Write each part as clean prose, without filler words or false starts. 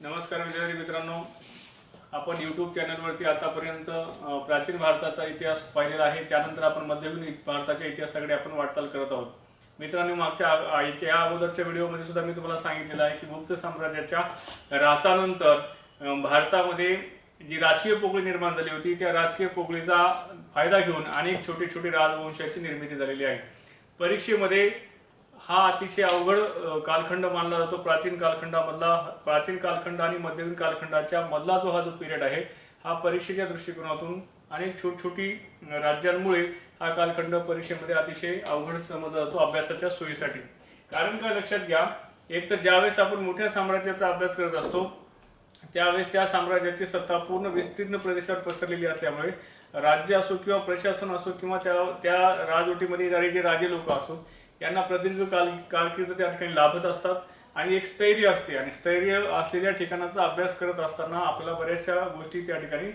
नमस्कार विद्यार्थी मित्रांनो, आपण यूट्यूब चॅनलवरती आतापर्यंत प्राचीन भारताचा इतिहास पाहिलेला आहे. त्यानंतर आपण मध्ययुगीन भारताच्या इतिहासाकडे आपण वाटचाल करत आहोत. मित्रांनो, या अगोदरच्या व्हिडिओमध्ये सुद्धा मी तुम्हाला सांगितलेलं आहे की गुप्त साम्राज्याच्या ऱ्हासानंतर भारतामध्ये जी राजकीय पोकळी निर्माण झाली होती, त्या राजकीय पोकळीचा फायदा घेऊन अनेक छोटे छोटे राजवंशाची निर्मिती झालेली आहे. परीक्षेमध्ये हा अतिशय अवघड कालखंड मानला जातो. प्राचीन कालखंड आणि मध्ययुगीन कालखंडाच्या मधला जो पिरियड आहे, हा परीक्षेच्या दृष्टिकोनातून अनेक छोटी राज्यांमुळे हा कालखंड परीक्षेमध्ये अतिशय अवघड समजला जातो अभ्यासाच्या सोयीसाठी. कारण काय लक्षात घ्या, एक तर ज्यावेळेस आपण मोठ्या साम्राज्याचा अभ्यास करत असतो त्यावेळेस त्या साम्राज्याची सत्ता पूर्ण विस्तीर्ण प्रदेशावर पसरलेली असल्यामुळे राज्य असो किंवा प्रशासन असो किंवा त्या राजवटीमध्ये येणारे जे राजे लोक असो, यांना प्रदीर्घ कारकीर्द त्या ठिकाणी लाभत असतात आणि एक स्थैर्य असते. आणि स्थैर्य असलेल्या ठिकाणाचा अभ्यास करत असताना आपल्याला बऱ्याचशा गोष्टी त्या ठिकाणी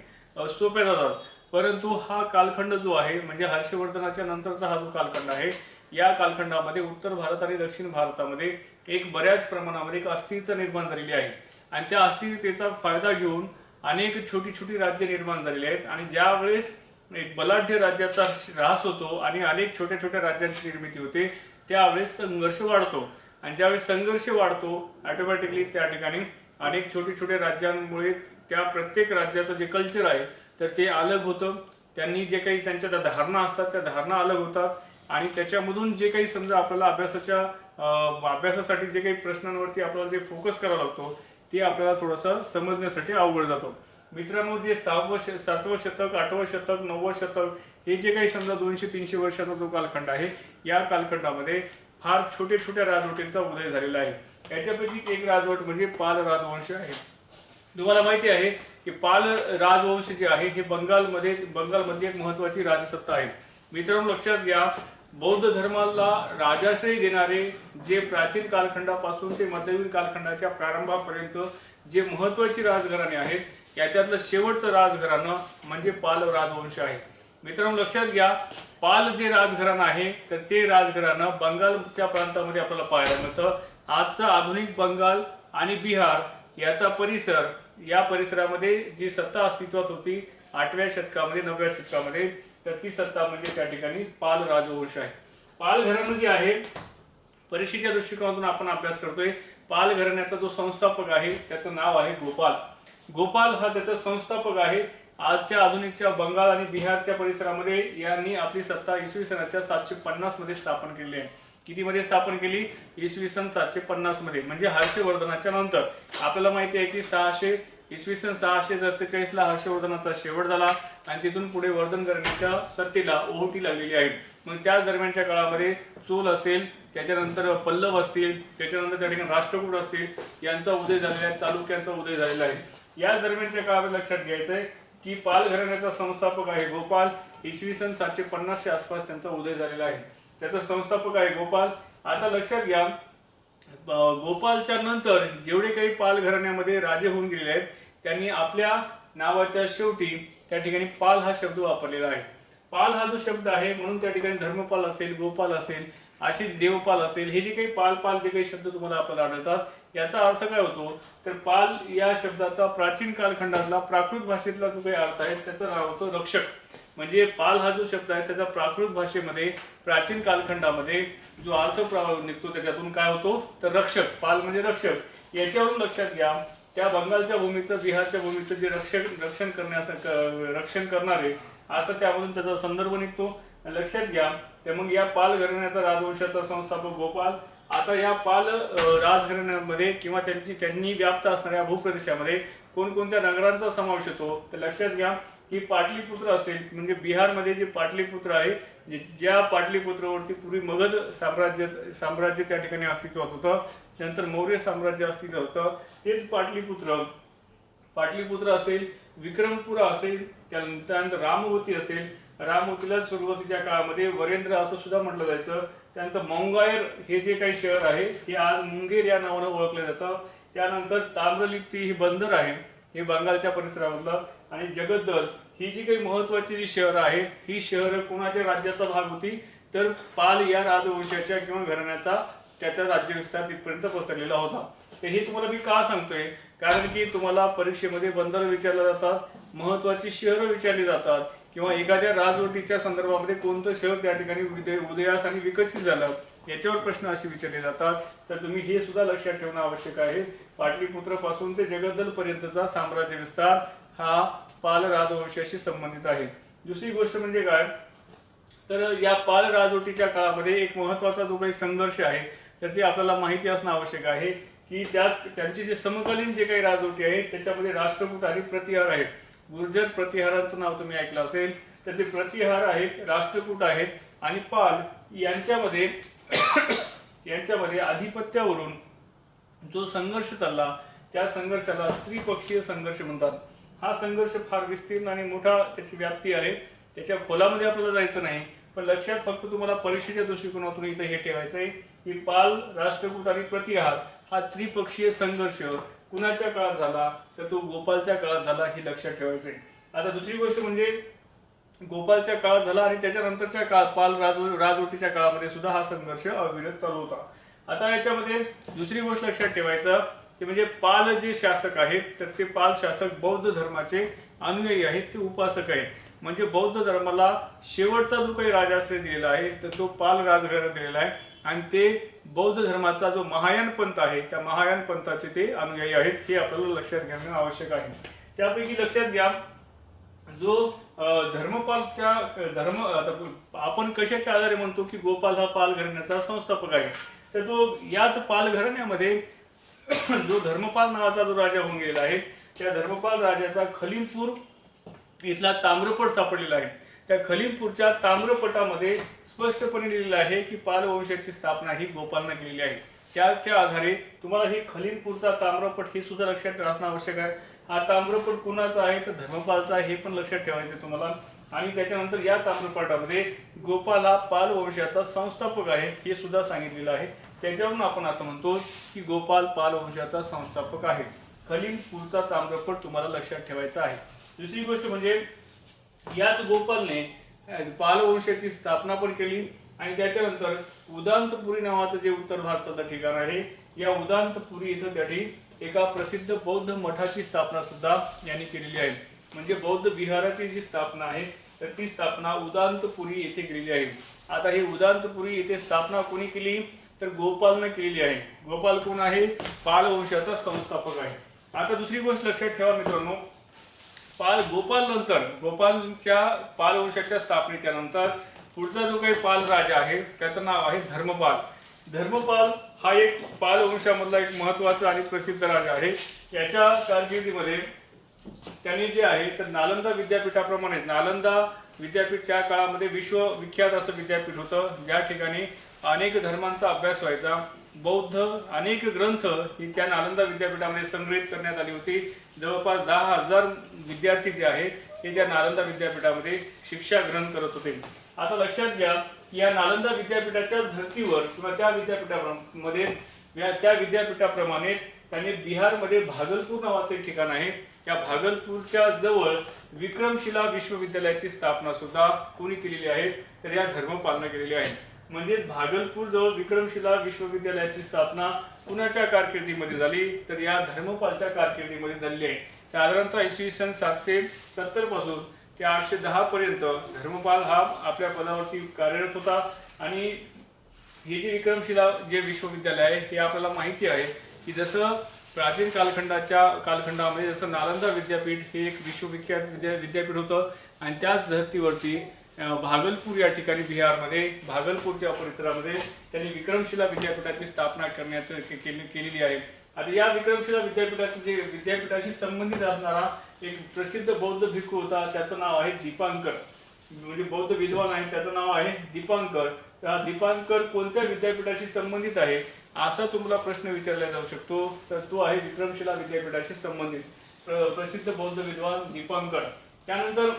सोप्या जातात. परंतु हा कालखंड जो आहे, म्हणजे हर्षवर्धनाच्या नंतरचा हा जो कालखंड आहे, या कालखंडामध्ये उत्तर भारत आणि दक्षिण भारतामध्ये एक बऱ्याच प्रमाणामध्ये एक अस्थिरता निर्माण झालेली आहे. आणि त्या अस्थिरतेचा फायदा घेऊन अनेक छोटी राज्य निर्माण झालेली आहेत. आणि ज्यावेळेस एक बलाढ्य राज्याचा ऱ्हास होतो आणि अनेक छोट्या राज्यांची निर्मिती होते, त्यावेळेस संघर्ष वाढतो. आणि ज्यावेळेस संघर्ष वाढतो, ऑटोमॅटिकली त्या ठिकाणी अनेक छोटे राज्यांमुळे त्या प्रत्येक राज्याचं जे कल्चर आहे तर ते अलग होतं. त्यांनी जे काही त्यांच्या त्या धारणा असतात त्या धारणा अलग होतात. आणि त्याच्यामधून जे काही समजा आपल्याला अभ्यासासाठी जे काही प्रश्नांवरती आपल्याला जे फोकस करावा लागतो ते आपल्याला थोडंसं समजण्यासाठी अवघड जातो. मित्रांनो, जे 7वं शतक, 8वं शतक, 9वं शतक हे जे काही समजा 200-300 वर्षाचा जो कालखंड आहे, या कालखंडामध्ये फार छोट्या राजवटींचा उदय झालेला आहे. याच्यापैकी एक राजवट म्हणजे पाल राजवंश आहे. तुम्हाला माहिती आहे की पाल राजवंश जे आहे हे बंगालमध्ये एक महत्वाची राजसत्ता आहे. मित्रांनो, लक्षात घ्या, बौद्ध धर्माला राजाश्रय देणारे जे प्राचीन कालखंडापासून ते मध्ययुगीन कालखंडाच्या प्रारंभापर्यंत जे महत्वाची राजघराणे आहेत, याच्यातलं शेवटचं राजघराणं म्हणजे पाल राजवंश आहे. मित्रांनो, लक्षात घ्या, पाल जे राजघराणं आहे तर ते राजघराणं बंगालच्या प्रांतामध्ये आपल्याला पाहायला मिळतं. आजचा आधुनिक बंगाल आणि बिहार याचा परिसर, या परिसरामध्ये जी सत्ता अस्तित्वात होती 8व्या शतकामध्ये 9व्या शतकामध्ये, तर ती सत्ता म्हणजे त्या ठिकाणी पाल राजवंश आहे. पाल घराणं जे आहे, परीक्षेच्या दृष्टिकोनातून आपण अभ्यास करतोय. पाल घराण्याचा जो संस्थापक आहे त्याचं नाव आहे गोपाल हा त्याचा संस्थापक आहे. आजच्या आधुनिकच्या बंगाल आणि बिहारच्या परिसरामध्ये यांनी आपली सत्ता इसवी सनाच्या 750 मध्ये स्थापन केली आहे. किती मध्ये स्थापन केली? इसवी सन 750 मध्ये, म्हणजे हर्षवर्धनाच्या नंतर. आपल्याला माहिती आहे की इसवी सन 647 ला हर्षवर्धनाचा शेवट झाला आणि तिथून पुढे वर्धनगराच्या सत्तेला ओहोटी लागलेली आहे. मग त्याच दरम्यानच्या काळामध्ये चोल असेल, त्याच्यानंतर पल्लव असतील, त्याच्यानंतर त्या ठिकाणी राष्ट्रकूट असतील, यांचा उदय झालेला आहे, चालुक्यांचा उदय झालेला आहे. या दरम्यानच्या काळामध्ये लक्षात घ्यायचं आहे की पाल घराण्याचा संस्थापक आहे गोपाल. इसवी सन 750च्या आसपास त्यांचा उदय झालेला आहे. त्याचा संस्थापक आहे गोपाल. आता लक्षात घ्या, गोपालच्या नंतर जेवढे काही पाल घराण्यामध्ये राजे होऊन गेलेले आहेत त्यांनी आपल्या नावाच्या शेवटी त्या ठिकाणी पाल हा शब्द वापरलेला आहे. पाल हा जो शब्द आहे, म्हणून त्या ठिकाणी धर्मपाल असेल, गोपाल असेल, अशी देवपाल असेल, हे जे काही पाल जे काही शब्द तुम्हाला आपल्याला आढळतात, याचा अर्थ काय होतो तर पाल या शब्दाचा प्राचीन कालखंडातला प्राकृत भाषेतला जो काही अर्थ आहे त्याचं नाव होतं रक्षक. म्हणजे पाल हा जो शब्द आहे त्याचा प्राकृत भाषेमध्ये प्राचीन कालखंडामध्ये जो अर्थ निघतो त्याच्यातून काय होतो तर रक्षक. पाल म्हणजे रक्षक. याच्यावरून लक्षात घ्या, त्या बंगालच्या भूमीचं, बिहारच्या भूमीचं जे रक्षण करणारे असं त्यामधून त्याचा संदर्भ निघतो. लक्षात घ्या, तर मग या पाल घराण्याचा राजवंशाचा संस्थापक गोपाल. आता या पाल राजघराण्यामध्ये किंवा त्यांनी व्याप्त असणाऱ्या भूप्रदेशामध्ये कोणकोणत्या नगरांचा समावेश होतो तर लक्षात घ्या की पाटलीपुत्र असेल, म्हणजे बिहारमध्ये जे पाटलीपुत्र आहे, ज्या पाटलीपुत्रावरती पूर्वी मगध साम्राज्य त्या ठिकाणी अस्तित्वात होतं, नंतर मौर्य साम्राज्य अस्तित्वात होतं, तेच पाटलीपुत्र असेल, विक्रमपुरा असेल, त्यानंतर रामवती असेल. रामवतीला सुरुवातीच्या काळामध्ये वरेंद्र असं सुद्धा म्हटलं जायचं. त्यानंतर मंगायर हे जे काही शहर आहे हे आज मुंगेर या नावानं ओळखलं जातं. त्यानंतर ताम्रलिप्ती ही बंदर आहे, हे बंगालच्या परिसरामधलं. आणि जगद्दल ही जी काही महत्वाची जी शहरं आहेत, ही शहरं कोणाच्या राज्याचा भाग होती तर पाल या राजवंशाच्या किंवा घराण्याचा त्याचा राज्यविस्तार तिथपर्यंत पसरलेला होता. तर हे तुम्हाला मी का सांगतोय कारण की तुम्हाला परीक्षेमध्ये बंदरं विचारले जातात, महत्त्वाची शहरं विचारली जातात, किंवा एखाद्या राजवटीच्या संदर्भामध्ये कोणतं शहर त्या ठिकाणी उदयास आणि विकसित झालं याच्यावर प्रश्न असे विचारले जातात. तर तुम्ही हे सुद्धा लक्षात ठेवणं आवश्यक आहे. पाटलीपुत्र पासून ते जगद्दल पर्यंतचा साम्राज्य विस्तार हा पाल राजवंशाशी संबंधित आहे. दुसरी गोष्ट म्हणजे काय, तर या पाल राजवटीच्या काळामध्ये एक महत्त्वाचा जो काही संघर्ष आहे तर ते आपल्याला माहिती असणं आवश्यक आहे की त्यांचे जे समकालीन जे काही राजवटी आहेत त्याच्यामध्ये राष्ट्रकूट आणि प्रतिहार आहेत. गुर्जर प्रतिहारांचं नाव तुम्ही ऐकलं असेल, तर ते प्रतिहार आहेत, राष्ट्रकूट आहेत आणि पाल यांच्यामध्ये यांच्यामध्ये आधिपत्यावरून जो संघर्ष चालला त्या संघर्षाला त्रिपक्षीय संघर्ष म्हणतात. हा संघर्ष फार विस्तीर्ण आणि मोठा त्याची व्याप्ती आहे. त्याच्या खोलामध्ये आपल्याला जायचं नाही, पण लक्षात फक्त तुम्हाला परीक्षेच्या दृष्टिकोनातून इथं हे ठेवायचं आहे की पाल, राष्ट्रकूट आणि प्रतिहार हा त्रिपक्षीय संघर्ष कुणाच्या काळात झाला, तर तो गोपालच्या काळात झाला, हे लक्षात ठेवायचं आहे. आता दुसरी गोष्ट म्हणजे गोपालच्या काळात झाला आणि त्याच्यानंतरच्या काळात पाल राजवटीच्या काळामध्ये सुद्धा हा संघर्ष अविरत चालू होता. आता याच्यामध्ये दुसरी गोष्ट लक्षात ठेवायचं ते म्हणजे पाल जे शासक आहेत तर ते पाल शासक बौद्ध धर्माचे अनुयायी आहेत, ते उपासक आहेत. म्हणजे बौद्ध धर्माला शेवटचा जो काही राजाश्रय दिलेला आहे तर तो पाल राजघराण्यात दिलेला आहे आणि ते बौद्ध धर्माचा जो महायान पंथ आहे त्या महायान पंथाचे ते अनुयायी आहेत, हे आपल्याला लक्षात घेणं आवश्यक आहे. त्यापैकी लक्षात घ्या, जो धर्मपालच्या आपण कशाच्या आधारे म्हणतो की गोपाल हा पाल घराण्याचा संस्थापक आहे, तर तो याच पाल घराण्यामध्ये जो धर्मपाल नावाचा जो राजा होऊन गेलेला आहे त्या धर्मपाल राजाचा खलीमपूर इथला ताम्रपट सापडलेला आहे. त्या खलीमपूरच्या ताम्रपटामध्ये स्पष्टपणे लिहिलेलं आहे की पाल वंशाची स्थापना ही गोपालने केलेली आहे. त्याच्या आधारे तुम्हाला ही खलीमपूरचा ताम्रपट हे सुद्धा लक्षात असणं आवश्यक आहे. हा ताम्रपट कुणाचा आहे तर धर्मपालचा आहे, हे पण लक्षात ठेवायचं तुम्हाला. आणि त्याच्यानंतर या ताम्रपटामध्ये गोपाल हा पाल वंशाचा संस्थापक आहे हे सुद्धा सांगितलेलं आहे. त्याच्यावरून आपण असं म्हणतो की गोपाल पाल वंशाचा संस्थापक आहे. खलीमपूरचा ताम्रपट तुम्हाला लक्षात ठेवायचा आहे. दुसरी गोष्ट म्हणजे याच गोपालने पाल वंशाची स्थापना पण केली आणि त्याच्यानंतर उदांतपुरी नावाचं जे उत्तर भारताचं ठिकाण आहे या उदांतपुरी इथं त्याठी एका प्रसिद्ध बौद्ध मठाची स्थापना सुद्धा यांनी केलेली आहे. म्हणजे बौद्ध विहाराची जी स्थापना आहे तर ती स्थापना उदांतपुरी येथे केलेली आहे. आता ही उदांतपुरी येथे स्थापना कोणी केली तर गोपालने केलेली आहे. गोपाल कोण आहे? पाल वंशाचा संस्थापक आहे. आता दुसरी गोष्ट लक्षात ठेवा मित्रांनो, गोपाल नंतर गोपालच्या पाल वंशाच्या स्थापनेच्या नंतर पुढचा जो काही पाल राजा आहे त्याचं नाव आहे धर्मपाल. धर्मपाल हा एक पाल वंशामधला एक महत्त्वाचा आणि प्रसिद्ध राजा आहे. याच्या कारकिर्दीमध्ये त्यांनी जे आहे तर नालंदा विद्यापीठाप्रमाणे नालंदा विद्यापीठ त्या काळामध्ये विश्वविख्यात असं विद्यापीठ होतं, ज्या ठिकाणी अनेक धर्मांचा अभ्यास व्हायचा. बौद्ध अनेक ग्रंथ ही त्या नालंदा विद्यापीठामध्ये संग्रहित करण्यात आली होती. जवळपास 10,000 विद्यार्थी जे आहेत ते त्या नालंदा विद्यापीठामध्ये शिक्षा ग्रहण करत होते. आता लक्षात घ्या की या नालंदा विद्यापीठाच्या धर्तीवर किंवा त्या विद्यापीठाप्रमाणेच त्यांनी बिहारमध्ये भागलपूर नावाचे एक ठिकाण आहे. त्या भागलपूरच्या जवळ विक्रमशिला विश्वविद्यालयाची स्थापना सुद्धा कोणी केलेली आहे तर या धर्मपालने केलेली आहे. म्हणजेच भागलपूर जवळ विक्रमशिला विश्वविद्यालयाची स्थापना कुणाच्या कारकिर्दीमध्ये झाली तर या धर्मपालच्या कारकिर्दीमध्ये झालेली आहे. साधारणतः इसवी सन 770 पासून ते 810 पर्यंत धर्मपाल हा आपल्या पदावरती कार्यरत होता. आणि हे जे विक्रमशिला जे विश्वविद्यालय आहे हे आपल्याला माहिती आहे की जसं प्राचीन कालखंडामध्ये जसं नालंदा विद्यापीठ हे एक विश्वविख्यात विद्यापीठ होतं आणि त्याच धर्तीवरती भागलपूर या ठिकाणी बिहारमध्ये भागलपूरच्या परिसरामध्ये त्यांनी विक्रमशिला विद्यापीठाची स्थापना केलेली आहे. आता या विक्रमशिला विद्यापीठाशी संबंधित असणारा एक प्रसिद्ध बौद्ध भिक्खू होता, त्याचं नाव आहे दीपांकर. म्हणजे बौद्ध विद्वान आहे त्याचं नाव आहे दीपांकर. तर दीपांकर कोणत्या विद्यापीठाशी संबंधित आहे असा तुम्हाला प्रश्न विचारला जाऊ शकतो, तर तो आहे विक्रमशिला विद्यापीठाशी संबंधित प्रसिद्ध बौद्ध विद्वान दीपांकर. त्यानंतर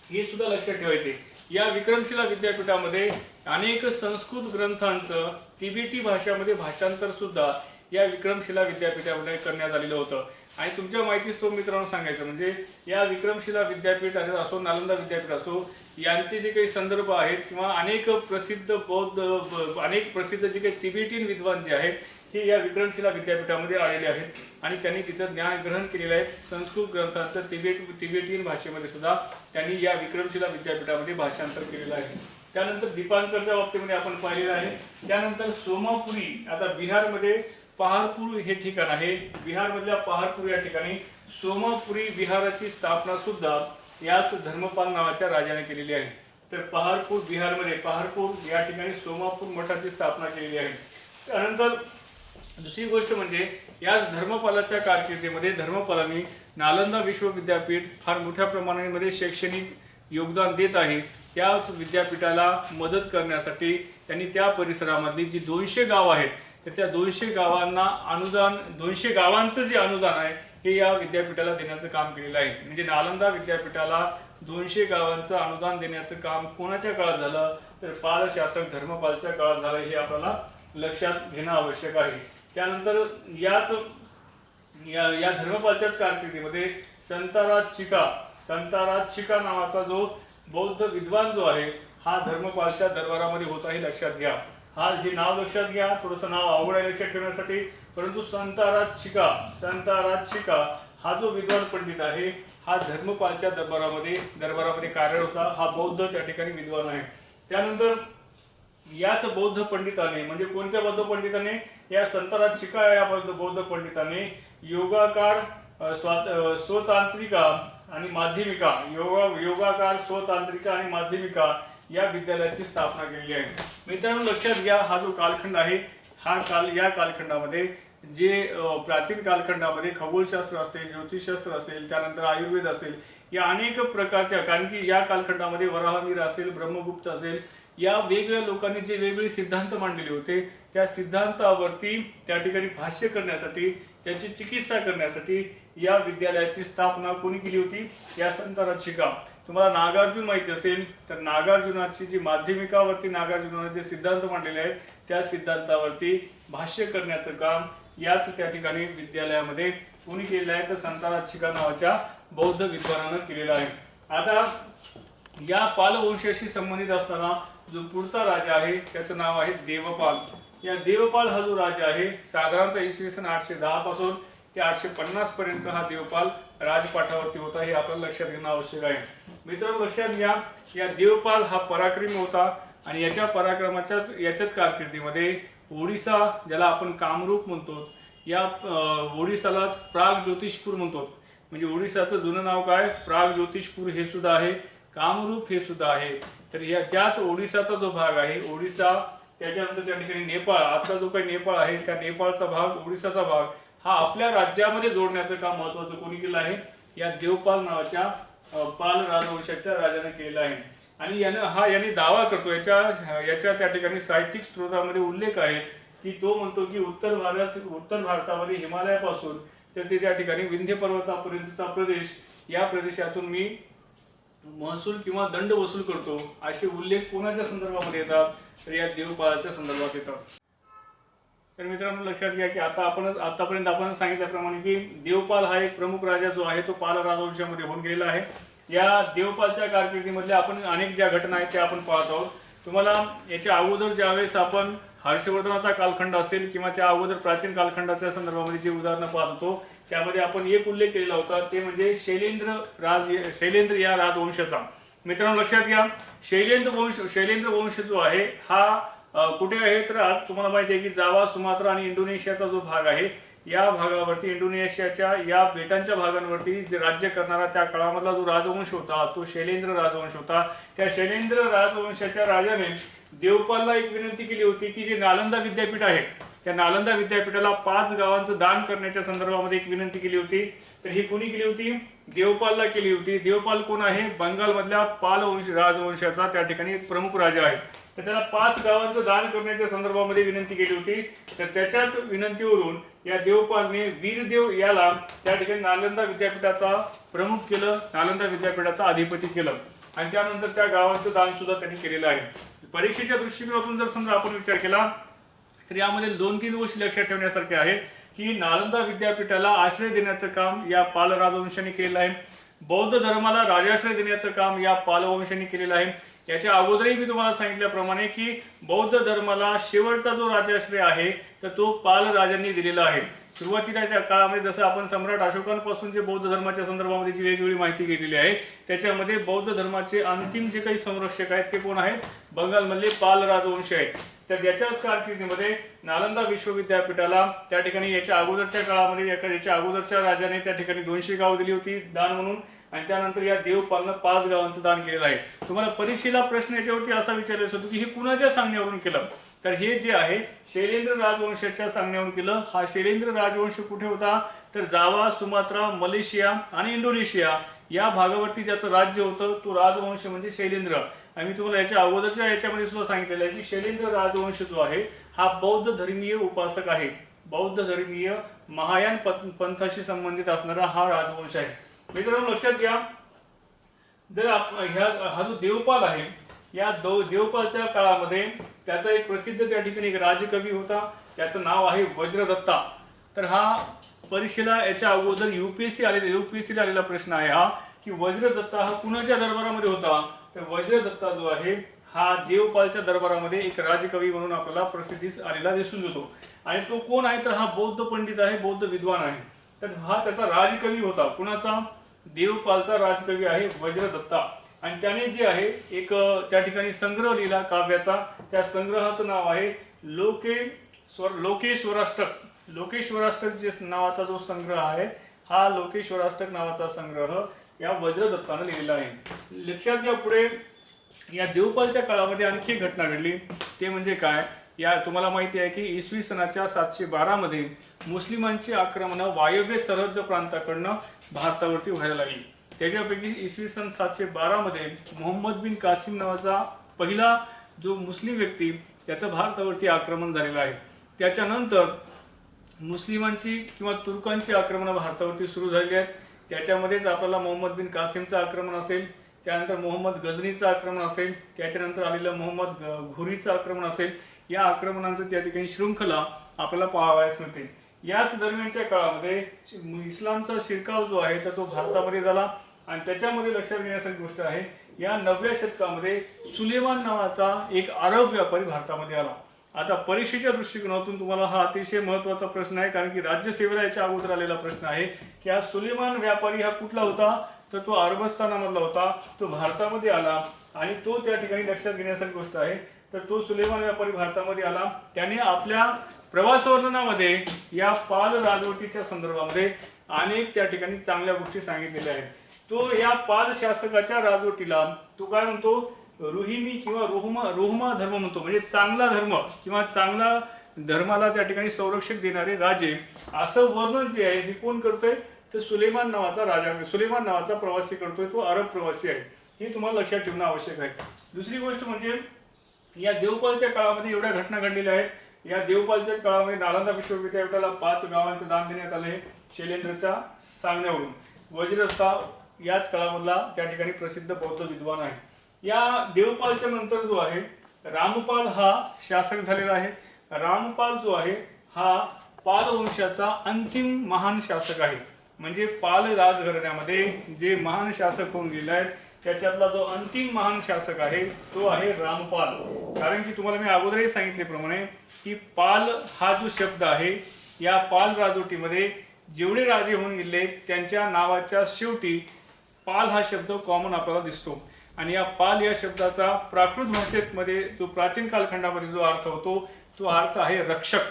हे सुद्धा लक्षात ठेवायचे या विक्रमशिला विद्यापीठामध्ये अनेक संस्कृत ग्रंथांचं तिबेटी भाषामध्ये भाषांतर सुद्धा या विक्रमशिला विद्यापीठामध्ये करण्यात आलेलं होतं. आणि तुमच्या माहितीच तो मित्रांनो सांगायचं म्हणजे या विक्रमशिला विद्यापीठ असो नालंदा विद्यापीठ असो यांचे जे काही संदर्भ आहेत किंवा अनेक प्रसिद्ध जे काही तिबेटीयन विद्वान जे आहेत हे या विक्रमशिला विद्यापीठामध्ये आलेले आहेत आणि त्यांनी तिथं ज्ञान ग्रहण केलेलं आहे। संस्कृत ग्रंथांचं तिबेटियन भाषेमध्ये सुद्धा त्यांनी या विक्रमशिला विद्यापीठामध्ये भाषांतर केलेलं आहे। त्यानंतर दीपांकरच्या बाबतीमध्ये आपण पाहिलेलं आहे। त्यानंतर सोमापुरी, आता बिहारमध्ये पहाडपूर हे ठिकाण आहे, बिहारमधल्या पहाडपूर या ठिकाणी सोमापुरी विहाराची स्थापना सुद्धा याच धर्मपाल नावाच्या राजाने केलेली आहे। तर पहाडपूर, बिहारमध्ये पहाडपूर या ठिकाणी सोमापूर मठाची स्थापना केलेली आहे। त्यानंतर दुसरी गोष्ट म्हणजे याच धर्मपालाच्या कारकिर्दीमध्ये धर्मपालांनी नालंदा विश्वविद्यापीठ फार मोठ्या प्रमाणामध्ये शैक्षणिक योगदान देत आहे। त्याच विद्यापीठाला मदत करण्यासाठी त्यांनी त्या परिसरामधली जी 200 गाव आहेत तर त्या 200 गावांना अनुदान, 200 गावांचं जे अनुदान आहे हे या विद्यापीठाला देण्याचं काम केलेलं आहे। म्हणजे नालंदा विद्यापीठाला 200 गावांचं अनुदान देण्याचं काम कोणाच्या काळात झालं तर पाल शासक धर्मपालच्या काळात झालं, हे आपल्याला लक्षात घेणं आवश्यक आहे। त्यानंतर या धर्मपालच्याच कारकिर्दीमध्ये संताराज चिका नावाचा जो बौद्ध विद्वान जो आहे हा धर्मपालच्या दरबारामध्ये होता, हे लक्षात घ्या। हे नाव लक्षात घ्या, थोडंसं नाव अवघड आहे लक्षात ठेवण्यासाठी, परंतु संताराज चिका हा जो विद्वान पंडित आहे हा धर्मपालच्या दरबारामध्ये कार्यरत होता। हा बौद्ध त्या ठिकाणी विद्वान आहे। त्यानंतर याच बौद्ध पंडिताने, म्हणजे कोणत्या बौद्ध पंडिताने, या संताराज चिका या बौद्ध पंडिताने योगाकार, स्वतांत्रिका आणि माध्यमिका, योगाकार, स्वतांत्रिका आणि माध्यमिका या विद्यालयाची स्थापना केलेली आहे। मित्रांनो लक्षात घ्या, हा जो कालखंड आहे या कालखंडामध्ये जे प्राचीन कालखंडामध्ये खगोलशास्त्र असेल, ज्योतिषशास्त्र असेल, त्यानंतर आयुर्वेद असेल, या अनेक प्रकारच्या, कारण की या कालखंडामध्ये वराहमिहिर असेल, ब्रह्मगुप्त असेल, या वेगवेगळ्या लोकांनी जे वेगवेगळे सिद्धांत मांडलेले होते त्या सिद्धांतावरती त्या ठिकाणी भाष्य करण्यासाठी, त्याची चिकित्सा करण्यासाठी या विद्यालयाची स्थापना कोणी केली होती? या संताराज चिका। तुम्हाला नागार्जुन माहिती असेल तर नागार्जुनाची जी माध्यमिकावरती नागार्जुनाने जे सिद्धांत मांडलेले आहेत त्या सिद्धांतावरती भाष्य करण्याचं काम याच त्या ठिकाणी विद्यालयामध्ये कोणी केलेलं आहे तर संताराज चिका नावाच्या बौद्ध विद्वानानं केलेलं आहे। आता या पालवंशाशी संबंधित असताना जो पुढचा राजा आहे त्याचं नाव आहे देवपाल। या देवपाल हा जो राजा आहे साधारणतः इसवी सन 810 पासून ते 850 पर्यंत हा देवपाल राजपाठावरती होता, हे आपल्याला लक्षात घेणं आवश्यक आहे। मित्रांनो लक्षात घ्या, या देवपाल हा पराक्रमी होता आणि याच्या याच्याच कारकिर्दीमध्ये ओडिसा, ज्याला आपण कामरूप म्हणतो, या ओडिसालाच प्राग ज्योतिषपूर म्हणतो। म्हणजे ओडिसाचं जुनं नाव काय? प्राग ज्योतिषपूर हे सुद्धा आहे, कामरूप हे सुद्धा आहे। तर या त्याच ओडिसाचा जो भाग आहे ओडिसा, त्याच्यानंतर त्या ठिकाणी नेपाळ, आता जो काही नेपाळ आहे त्या नेपाळचा भाग, ओडिसाचा भाग हा आपल्या राज्यामध्ये जोडण्याचं काम महत्त्वाचं कोणी केलं आहे? या देवपाल नावाच्या पाल राजवंशाच्या राजाने केलेलं आहे। आणि याने दावा करतो, याच्या त्या ठिकाणी साहित्यिक स्रोतामध्ये उल्लेख आहे की तो म्हणतो की उत्तर भारतामध्ये हिमालयापासून तर ते त्या ठिकाणी विंध्य पर्वतापर्यंतचा प्रदेश, या प्रदेशातून मी महसूल किंवा दंड वसूल करतो, असे उल्लेख कोणाच्या संदर्भामध्ये येतात तर या देवपालाच्या संदर्भात येतात। तर मित्रांनो लक्षात घ्या की आतापर्यंत आपण सांगितल्याप्रमाणे की देवपाल हा एक प्रमुख राजा जो आहे तो पाल राजवंशामध्ये होऊन गेलेला आहे। या देवपालच्या कारकिर्दीमधल्या आपण अनेक ज्या घटना आहेत त्या आपण पाहत आहोत। तुम्हाला याच्या अगोदर ज्यावेळेस आपण हर्षवर्धनाचा कालखंड असेल किंवा त्या अगोदर प्राचीन कालखंडाच्या संदर्भामध्ये जे उदाहरणं पाहत होतो त्यामध्ये आपण एक उल्लेख केलेला होता, ते म्हणजे शैलेंद्र या राजवंशाचा। मित्रांनो लक्षात घ्या, शैलेंद्र वंश जो आहे हा कुठे आहे तर आज तुम्हाला माहिती आहे की जावा, सुमात्रा आणि इंडोनेशियाचा जो भाग आहे या भागावरती, इंडोनेशियाच्या या बेटांच्या भागांवरती जे राज्य करणारा त्या काळामधला जो राजवंश होता तो शैलेंद्र राजवंश होता। त्या शैलेंद्र राजवंशाच्या राजाने देवपालला एक विनंती केली होती की जे नालंदा विद्यापीठ आहे त्या नालंदा विद्यापीठाला 5 गावांचं दान करण्याच्या संदर्भामध्ये एक विनंती केली होती। तर ही कोणी केली होती? देवपालला केली होती। देवपाल कोण आहे? बंगालमधल्या पाल राजवंशाचा त्या ठिकाणी एक प्रमुख राजा आहे। तर त्याला 5 गावांचं दान करण्याच्या संदर्भामध्ये विनंती केली होती। तर त्याच्याच विनंतीवरून या देवपालने वीरदेव याला त्या ठिकाणी नालंदा विद्यापीठाचा प्रमुख केलं, नालंदा विद्यापीठाचा अधिपती केलं आणि त्यानंतर त्या गावांचं दान सुद्धा त्यांनी केलेलं आहे। परीक्षेच्या दृष्टिकोनातून जर समजा आपण विचार केला तर यामध्ये 2-3 गोष्टी लक्षात ठेवण्यासारख्या आहेत की नालंदा विद्यापीठाला आश्रय देण्याचं काम या पाल राजवंशाने केलेलं आहे, बौद्ध धर्माला राजाश्रय देण्याचं काम या पालवंशाने केलेलं आहे, याच्या अगोदरही मी तुम्हाला सांगितल्याप्रमाणे की बौद्ध धर्माला शेवटचा जो राजाश्रय आहे तर तो पाल राजांनी दिलेला आहे। सुरुवातीच्या काळामध्ये जसं आपण सम्राट अशोकांपासून जे बौद्ध धर्माच्या संदर्भामध्ये जी वेगवेगळी माहिती घेतलेली आहे त्याच्यामध्ये बौद्ध धर्माचे अंतिम जे काही संरक्षक आहेत ते कोण आहेत, बंगालमधले पाल राजवंशी आहेत। तर याच्याच कारकिर्दीमध्ये नालंदा विश्वविद्यापीठाला त्या ठिकाणी याच्या अगोदरच्या काळामध्ये याच्या अगोदरच्या राजाने त्या ठिकाणी 200 गाव दिली होती दान म्हणून, आणि त्यानंतर या देवपालनं 5 गावांचं दान केलेलं आहे। तुम्हाला परीक्षेला प्रश्न याच्यावरती असा विचारायचा होतो की हे कुणाच्या सांगण्यावरून केलं, तर हे जे आहे शैलेंद्र राजवंशाच्या सांगण्यावरून केलं। हा शैलेंद्र राजवंश कुठे होता तर जावा, सुमात्रा, मलेशिया आणि इंडोनेशिया या भागावरती ज्याचं राज्य होतं तो राजवंश म्हणजे शैलेंद्र। आणि मी तुम्हाला याच्या अगोदरच्या याच्यामध्ये सुद्धा सांगितलेलं आहे की शैलेंद्र राजवंश जो आहे हा बौद्ध धर्मीय उपासक आहे, बौद्ध धर्मीय महायान पंथाशी संबंधित असणारा हा राजवंश आहे। मित्रांनो लक्षात घ्या, जर हा जो देवपाल आहे या देवपालच्या काळामध्ये त्याचा एक प्रसिद्ध त्या ठिकाणी एक राजकवी होता, त्याचं नाव आहे वज्रदत्ता। तर हा परीक्षेला याच्या अगोदर यूपीएससीला आलेला प्रश्न आहे हा की वज्रदत्ता हा कुणाच्या दरबारामध्ये होता, तर वज्रदत्ता जो आहे हा देवपालच्या दरबारामध्ये एक राजकवी म्हणून आपल्याला प्रसिद्धीस आलेला दिसून येतो। आणि तो कोण आहे तर हा बौद्ध पंडित आहे, बौद्ध विद्वान आहे। तर हा त्याचा राजकवी होता, कुणाचा, देवपालचा राजकवी आहे वज्रदत्ता। आणि त्याने जे आहे एक त्या ठिकाणी संग्रह लिहिला काव्याचा, त्या संग्रहाचं नाव आहे लोकेश्वराष्टक जे नावाचा जो संग्रह आहे हा लोकेश्वराष्टक नावाचा संग्रह या वज्रदत्ताने लिहिलेला आहे। लक्षात घ्या, पुढे या देवपालच्या काळामध्ये आणखी एक घटना घडली, ते म्हणजे काय, या तुम्हाला माहिती आहे की इसवी सनाच्या 712 मध्ये मुस्लिमांची आक्रमणं वायव्य सरहद्द प्रांताकडनं भारतावरती व्हायला लागली। त्याच्यापैकी इसवी सन 712 मध्ये मोहम्मद बिन कासिम नावाचा पहिला जो मुस्लिम व्यक्ती त्याचं भारतावरती आक्रमण झालेलं आहे। त्याच्यानंतर मुस्लिमांची किंवा तुर्कांची आक्रमणं भारतावरती सुरू झालेली आहेत। त्याच्यामध्येच आपल्याला मोहम्मद बिन कासिमचं आक्रमण असेल, त्यानंतर मोहम्मद गझनीचं आक्रमण असेल, त्याच्यानंतर आलेलं मोहम्मद घुरीचं आक्रमण असेल। या आक्रमणांचं त्या ठिकाणी शृंखला आपल्याला पाहावयास मिळते। याच दरम्यानच्या काळामध्ये इस्लामचा शिरकाव जो आहे तर तो भारतामध्ये झाला। आणि त्याच्यामध्ये लक्षात घेण्यासारखी गोष्ट आहे, या 9व्या शतकामध्ये सुलेमान नावाचा एक अरब व्यापारी भारतामध्ये आला। आता परीक्षेच्या दृष्टिकोनातून तुम्हाला हा अतिशय महत्त्वाचा प्रश्न आहे, कारण की राज्यसेवेला याच्या अगोदर आलेला प्रश्न आहे की हा सुलेमान व्यापारी हा कुठला होता, तर तो अरबस्थानामधला होता, तो भारतामध्ये आला। आणि तो त्या ठिकाणी लक्षात घेण्यासारखी गोष्ट आहे, तर तो सुलेमान व्यापारी भारतामध्ये आला, त्याने आपल्या प्रवास वर्णनामध्ये या पाल राजवटीच्या संदर्भामध्ये अनेक त्या ठिकाणी चांगल्या गोष्टी सांगितलेल्या आहेत। तो या पाल शासकाच्या राजवटीला तो काय म्हणतो, रुहिमी किंवा रोहमा धर्म म्हणतो, म्हणजे चांगला धर्म किंवा चांगला धर्माला त्या ठिकाणी संरक्षक देणारे राजे, असं वर्णन जे आहे हे कोण करतोय, तर सुलेमान नावाचा प्रवासी करतोय, तो अरब प्रवासी आहे। हे तुम्हाला लक्षात ठेवणं आवश्यक आहे। दुसरी गोष्ट म्हणजे या देवपालच्या काळामध्ये एवढ्या घटना घडलेल्या आहेत। या देवपालच्याच काळामध्ये नालंदा विश्वविद्यापीठाला 5 गावांचं दान देण्यात आले शैलेंद्रच्या सांगण्यावरून। वज्रदत्ता याच काळामधला त्या ठिकाणी प्रसिद्ध बौद्ध विद्वान आहे। या देवपालच्या नंतर जो आहे रामपाल हा शासक झालेला आहे। रामपाल जो आहे हा पाल वंशाचा अंतिम महान शासक आहे, म्हणजे पाल राजघराण्यामध्ये जे महान शासक होऊन गेले आहेत त्याच्यातला जो अंतिम महान शासक आहे तो आहे रामपाल। कारण की तुम्हाला मी अगोदरही सांगितल्याप्रमाणे की पाल हा जो शब्द आहे या पाल राजवटीमध्ये जेवढे राजे होऊन गेले त्यांच्या नावाच्या शेवटी पाल हा शब्द कॉमन आपल्याला दिसतो। आणि या पाल या शब्दाचा प्राकृत भाषेमध्ये जो प्राचीन कालखंडामध्ये जो अर्थ होतो तो अर्थ आहे रक्षक।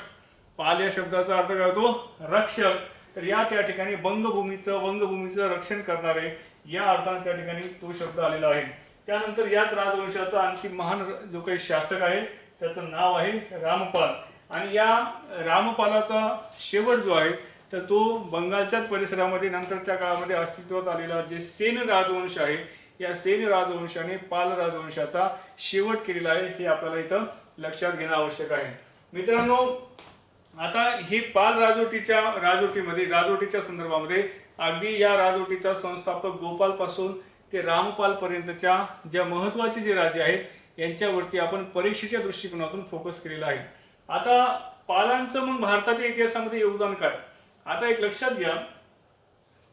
पाल या शब्दाचा अर्थ काय होतो, रक्षक। तर या त्या ठिकाणी वंगभूमीचं रक्षण करणारे या अर्थाने त्या ठिकाणी तो शब्द आलेला आहे। त्यानंतर याच राजवंशाचा आणखी महान जो काही शासक आहे त्याचं नाव आहे रामपाल। आणि या रामपालाचा शेवट जो आहे तर तो बंगालच्याच परिसरामध्ये नंतरच्या काळामध्ये अस्तित्वात आलेला जे सेन राजवंश आहे, या सेन राजवंशाने पाल राजवंशाचा शेवट केलेला आहे, हे आपल्याला इथं लक्षात घेणं आवश्यक आहे। मित्रांनो, आता हे पाल राजवटीच्या संदर्भामध्ये अगदी या राजवटीचा संस्थापक गोपाल पासून ते रामपाल पर्यंतच्या ज्या महत्त्वाचे जे राजे आहेत यांच्यावरती आपण परीक्षेच्या दृष्टिकोनातून फोकस केलेला आहे। आता पालांचं मग भारताच्या इतिहासामध्ये योगदान काय, आता एक लक्षात घ्या,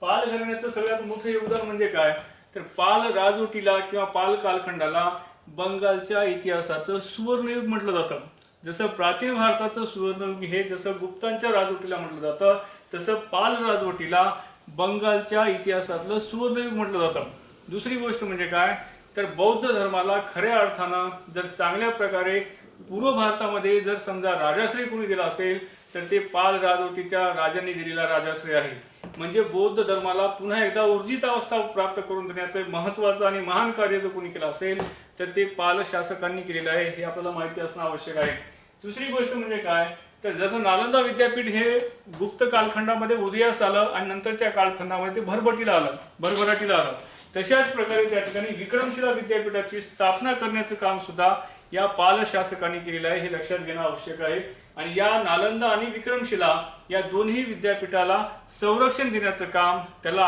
पाल घराण्याचं सगळ्यात मोठं योगदान म्हणजे काय, तर पाल राजवटीला किंवा पाल कालखंडाला बंगालच्या इतिहासाचं सुवर्णयुग म्हटलं जातं. जसं प्राचीन भारताचं सुवर्णयुग हे जसं गुप्तांच्या राजवटीला म्हटलं जातं, तसं पाल राजवटीला बंगालच्या इतिहासातलं सुवर्णयुग म्हटलं जातं. दुसरी गोष्ट म्हणजे काय, तर बौद्ध धर्माला खऱ्या अर्थानं जर चांगल्या प्रकारे पूर्व भारतामध्ये जर समजा राजाश्रय कोणी दिला असेल तर ते पाल राजवटीच्या राजांनी दिलेला राजाश्रय आहे. म्हणजे बौद्ध धर्माला पुन्हा एकदा ऊर्जित अवस्था प्राप्त करून देण्याचं महत्त्वाचं आणि महान कार्य जर कोणी केलं असेल तर ते पाल शासकांनी केलेलं आहे, हे आपल्याला माहिती असणं आवश्यक आहे. दुसरी गोष्ट म्हणजे काय, तर जसं नालंदा विद्यापीठ हे गुप्त कालखंडामध्ये उदयास आलं आणि नंतरच्या कालखंडामध्ये ते भरभराटीला आलं, तशाच प्रकारे त्या ठिकाणी विक्रमशिला विद्यापीठाची स्थापना करण्याचं काम सुद्धा या पाल शासकांनी केलेलं आहे, हे लक्षात घेणं आवश्यक आहे. आणि या नालंदा आणि विक्रमशिला या दोन्ही विद्यापीठाला संरक्षण देण्याचं काम, त्याला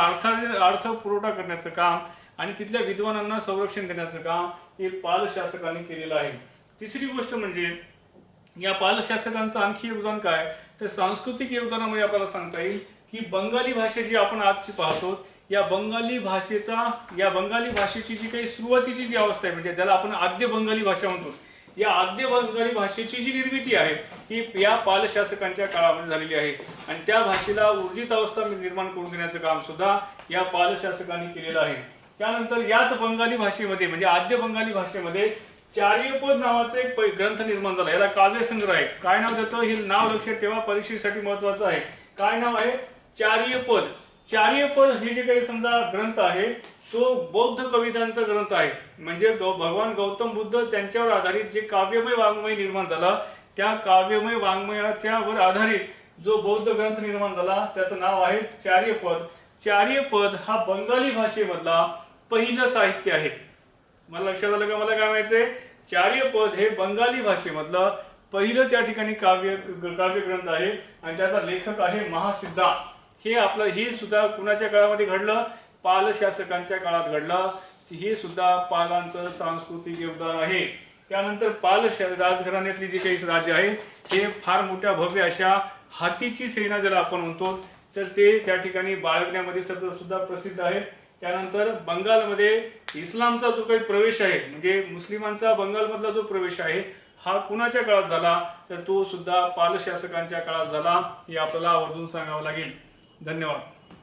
अर्थ पुरवठा करण्याचं काम आणि तिथल्या विद्वानांना संरक्षण देण्याचं काम हे पाल शासकांनी केलेलं आहे. तिसरी गोष्ट म्हणजे या पाल शासकांचं आणखी योगदान काय, तर सांस्कृतिक योगदानामध्ये आपल्याला सांगता येईल की बंगाली भाषा जी आपण आजची पाहतो, या बंगाली भाषेची जी काही सुरुवातीची जी अवस्था आहे, म्हणजे ज्याला आपण आद्य बंगाली भाषा म्हणतो, या आद्य बंगाली भाषेची जी निर्मिती आहे ही या पाल शासकांच्या काळामध्ये झालेली आहे. आणि त्या भाषेला ऊर्जित अवस्था निर्माण करून देण्याचं काम सुद्धा या पाल शासकांनी केलेलं आहे. त्यानंतर याच बंगाली भाषेमध्ये म्हणजे आद्य बंगाली भाषेमध्ये चार्यपद नावाचा एक ग्रंथ निर्माण झाला. याला काव्यसंग्रह आहे. काय नाव त्याचं, हे नाव लक्षात ठेवा, परीक्षेसाठी महत्वाचं आहे. काय नाव आहे, चार्यपद. चार्यपद हे जे काही समजा ग्रंथ आहे तो बौद्ध कवितांचा ग्रंथ आहे. म्हणजे भगवान गौतम बुद्ध त्यांच्यावर आधारित जे काव्यमय वाङ्मय निर्माण झाला, त्या काव्यमय वाङ्मयाच्या वर आधारित जो बौद्ध ग्रंथ निर्माण झाला त्याचं नाव आहे चार्यपद. चार्यपद हा बंगाली भाषेमधला पहिलं साहित्य आहे. मला लक्षात आलं का, मला काय म्हणायचंय, चार्यपद हे बंगाली भाषेमधलं पहिलं त्या ठिकाणी काव्यग्रंथ आहे आणि त्याचा लेखक आहे महासिद्धा. हे सुद्धा कुणाच्या काळामध्ये घडलं, पाल शासकांच्या काळात घडलं. हे सुद्धा पालांचं सांस्कृतिक योगदान आहे. त्यानंतर पाल राजघराण्यातली जी काही राज्य आहे ते फार मोठ्या भव्य अशा हातीची सेना ज्याला आपण म्हणतो, तर ते त्या ठिकाणी बाळगण्यामध्ये सुद्धा प्रसिद्ध आहे. त्यानंतर बंगालमध्ये इस्लामचा जो काही प्रवेश आहे, म्हणजे मुस्लिमांचा बंगालमधला जो प्रवेश आहे हा कुणाच्या काळात झाला, तर तो सुद्धा पाल शासकांच्या काळात झाला, हे आपल्याला आवर्जून सांगावं लागेल. धन्यवाद.